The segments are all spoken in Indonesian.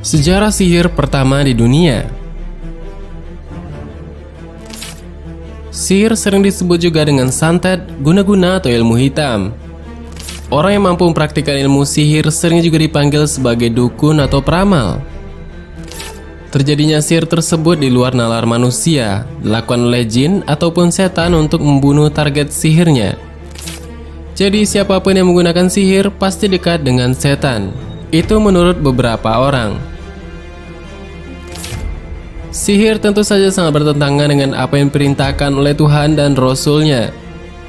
Sejarah sihir pertama di dunia. Sihir sering disebut juga dengan santet, guna-guna atau ilmu hitam. Orang yang mampu mempraktikkan ilmu sihir sering juga dipanggil sebagai dukun atau peramal. Terjadinya sihir tersebut di luar nalar manusia, dilakukan oleh jin ataupun setan untuk membunuh target sihirnya. Jadi siapapun yang menggunakan sihir pasti dekat dengan setan. Itu menurut beberapa orang. Sihir tentu saja sangat bertentangan dengan apa yang diperintahkan oleh Tuhan dan Rasul-Nya.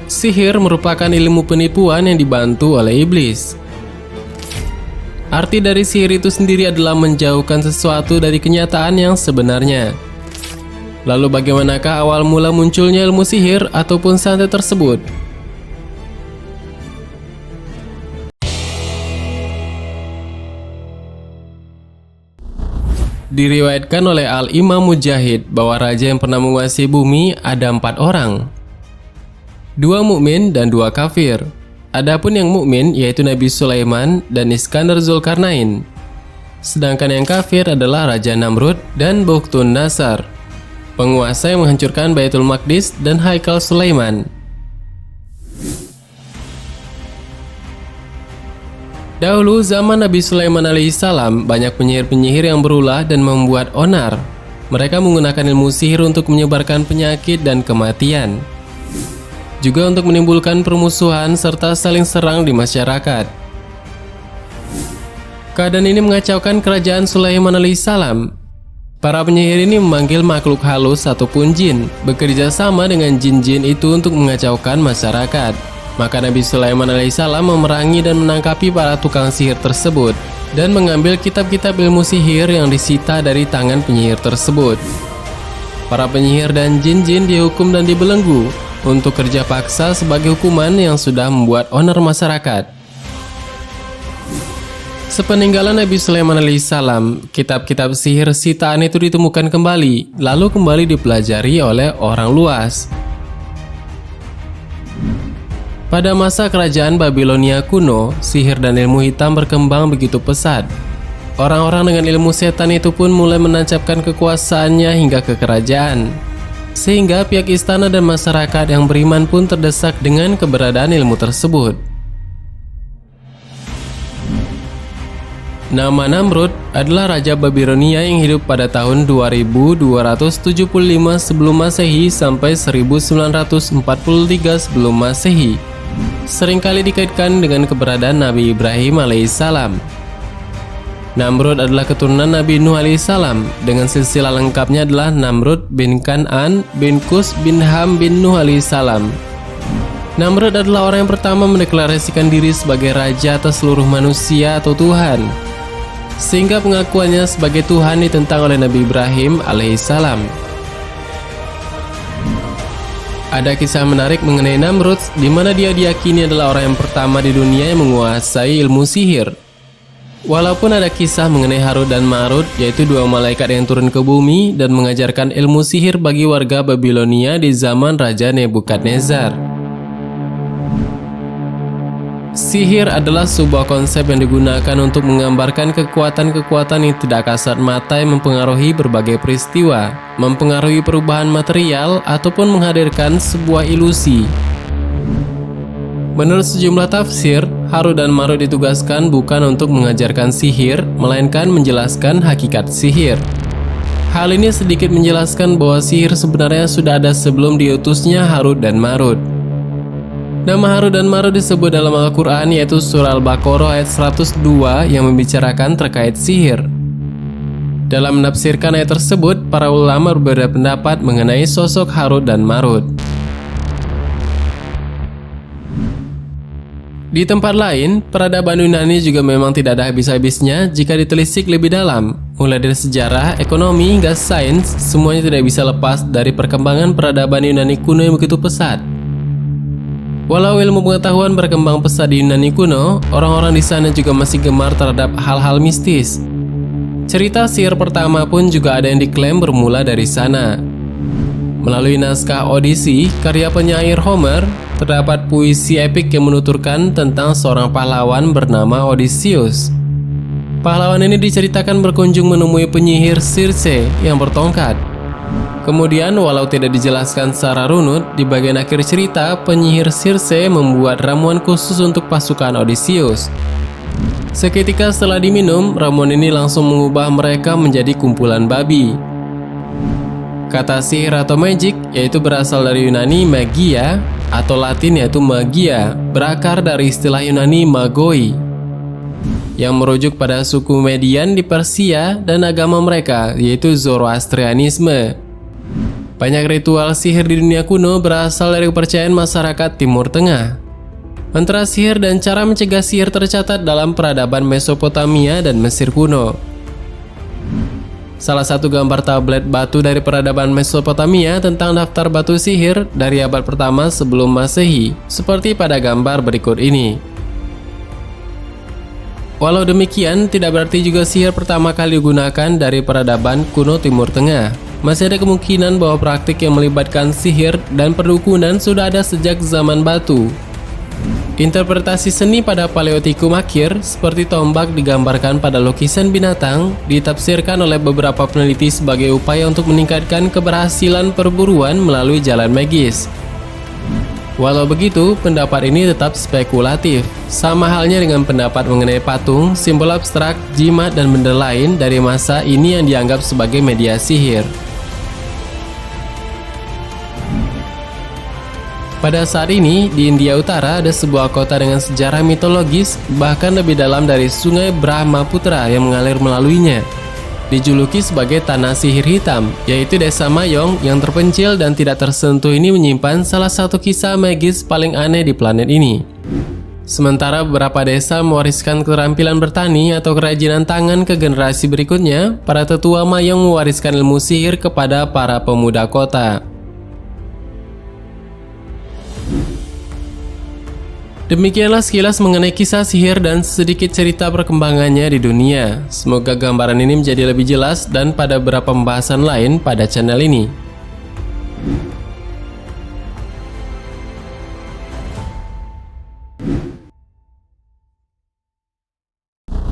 Sihir merupakan ilmu penipuan yang dibantu oleh iblis. Arti dari sihir itu sendiri adalah menjauhkan sesuatu dari kenyataan yang sebenarnya. Lalu bagaimanakah awal mula munculnya ilmu sihir ataupun santet tersebut? Diriwayatkan oleh Al-Imam Mujahid bahwa raja yang pernah menguasai bumi ada 4 orang. 2 mukmin dan 2 kafir. Adapun yang mukmin yaitu Nabi Sulaiman dan Iskandar Zulkarnain. Sedangkan yang kafir adalah Raja Namrud dan Bukhtun Nasar, penguasa yang menghancurkan Baitul Maqdis dan Haikal Sulaiman. Dahulu zaman Nabi Sulaiman alaihissalam, banyak penyihir-penyihir yang berulah dan membuat onar. Mereka menggunakan ilmu sihir untuk menyebarkan penyakit dan kematian. Juga untuk menimbulkan permusuhan serta saling serang di masyarakat. Keadaan ini mengacaukan kerajaan Sulaiman alaihissalam. Para penyihir ini memanggil makhluk halus ataupun jin, bekerja sama dengan jin-jin itu untuk mengacaukan masyarakat. Maka Nabi Sulaiman alaihissalam memerangi dan menangkapi para tukang sihir tersebut dan mengambil kitab-kitab ilmu sihir yang disita dari tangan penyihir tersebut. Para penyihir dan jin-jin dihukum dan dibelenggu untuk kerja paksa sebagai hukuman yang sudah membuat onar masyarakat. Sepeninggalan Nabi Sulaiman alaihissalam, kitab-kitab sihir sitaan itu ditemukan kembali, lalu kembali dipelajari oleh orang luas. Pada masa kerajaan Babilonia kuno, sihir dan ilmu hitam berkembang begitu pesat. Orang-orang dengan ilmu setan itu pun mulai menancapkan kekuasaannya hingga ke kerajaan. Sehingga pihak istana dan masyarakat yang beriman pun terdesak dengan keberadaan ilmu tersebut. Nama Namrud adalah Raja Babilonia yang hidup pada tahun 2275 sebelum Masehi sampai 1943 sebelum Masehi. Seringkali dikaitkan dengan keberadaan Nabi Ibrahim alaihissalam. Namrud adalah keturunan Nabi Nuh alaihissalam. Dengan silsilah lengkapnya adalah Namrud bin Kan'an bin Kus bin Ham bin Nuh alaihissalam. Namrud adalah orang yang pertama mendeklarasikan diri sebagai raja atas seluruh manusia atau Tuhan, sehingga pengakuannya sebagai Tuhan ditentang oleh Nabi Ibrahim alaihissalam. Ada kisah menarik mengenai Namrud, di mana dia diyakini adalah orang yang pertama di dunia yang menguasai ilmu sihir. Walaupun ada kisah mengenai Harut dan Marut, yaitu 2 malaikat yang turun ke bumi dan mengajarkan ilmu sihir bagi warga Babilonia di zaman Raja Nebukadnezar. Sihir adalah sebuah konsep yang digunakan untuk menggambarkan kekuatan-kekuatan yang tidak kasat mata yang mempengaruhi berbagai peristiwa, mempengaruhi perubahan material, ataupun menghadirkan sebuah ilusi. Menurut sejumlah tafsir, Harut dan Marut ditugaskan bukan untuk mengajarkan sihir, melainkan menjelaskan hakikat sihir. Hal ini sedikit menjelaskan bahwa sihir sebenarnya sudah ada sebelum diutusnya Harut dan Marut. Nama Harut dan Marut disebut dalam Al-Quran, yaitu surah Al-Baqarah ayat 102 yang membicarakan terkait sihir. Dalam menafsirkan ayat tersebut, para ulama berbeda pendapat mengenai sosok Harut dan Marut. Di tempat lain, peradaban Yunani juga memang tidak ada habis-habisnya jika ditelisik lebih dalam. Mulai dari sejarah, ekonomi, hingga sains, semuanya tidak bisa lepas dari perkembangan peradaban Yunani kuno yang begitu pesat. Walau ilmu pengetahuan berkembang pesat di Yunani kuno, orang-orang di sana juga masih gemar terhadap hal-hal mistis. Cerita sihir pertama pun juga ada yang diklaim bermula dari sana. Melalui naskah Odyssey, karya penyair Homer, terdapat puisi epik yang menuturkan tentang seorang pahlawan bernama Odysseus. Pahlawan ini diceritakan berkunjung menemui penyihir Circe yang bertongkat. Kemudian, walau tidak dijelaskan secara runut, di bagian akhir cerita, penyihir Circe membuat ramuan khusus untuk pasukan Odysseus. Seketika setelah diminum, ramuan ini langsung mengubah mereka menjadi kumpulan babi. Kata sihir atau magic, yaitu berasal dari Yunani magia, atau Latin yaitu magia, berakar dari istilah Yunani magoi, yang merujuk pada suku Median di Persia dan agama mereka, yaitu Zoroastrianisme. Banyak ritual sihir di dunia kuno berasal dari kepercayaan masyarakat Timur Tengah. Mantra sihir dan cara mencegah sihir tercatat dalam peradaban Mesopotamia dan Mesir kuno. Salah satu gambar tablet batu dari peradaban Mesopotamia tentang daftar batu sihir dari abad pertama sebelum Masehi, seperti pada gambar berikut ini. Walau demikian, tidak berarti juga sihir pertama kali digunakan dari peradaban kuno Timur Tengah. Masih ada kemungkinan bahwa praktik yang melibatkan sihir dan perdukunan sudah ada sejak zaman batu. Interpretasi seni pada Paleotikum akhir, seperti tombak digambarkan pada lukisan binatang, ditafsirkan oleh beberapa peneliti sebagai upaya untuk meningkatkan keberhasilan perburuan melalui jalan magis. Walau begitu, pendapat ini tetap spekulatif. Sama halnya dengan pendapat mengenai patung, simbol abstrak, jimat, dan benda lain dari masa ini yang dianggap sebagai media sihir. Pada saat ini, di India Utara ada sebuah kota dengan sejarah mitologis, bahkan lebih dalam dari sungai Brahmaputra yang mengalir melaluinya. Dijuluki sebagai Tanah Sihir Hitam, yaitu Desa Mayong yang terpencil dan tidak tersentuh ini menyimpan salah satu kisah magis paling aneh di planet ini. Sementara beberapa desa mewariskan keterampilan bertani atau kerajinan tangan ke generasi berikutnya, para tetua Mayong mewariskan ilmu sihir kepada para pemuda kota. Demikianlah sekilas mengenai kisah sihir dan sedikit cerita perkembangannya di dunia. Semoga gambaran ini menjadi lebih jelas dan pada beberapa pembahasan lain pada channel ini.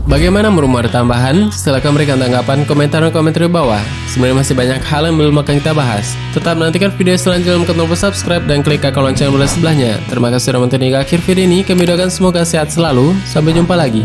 Bagaimana menurutmu, ada tambahan? Silahkan berikan tanggapan, komentar, dan komentar di bawah. Sebenarnya masih banyak hal yang belum akan kita bahas. Tetap nantikan video selanjutnya, tekan tombol subscribe dan klik icon lonceng bola sebelahnya. Terima kasih sudah menonton hingga akhir video ini. Kami doakan semoga sehat selalu. Sampai jumpa lagi.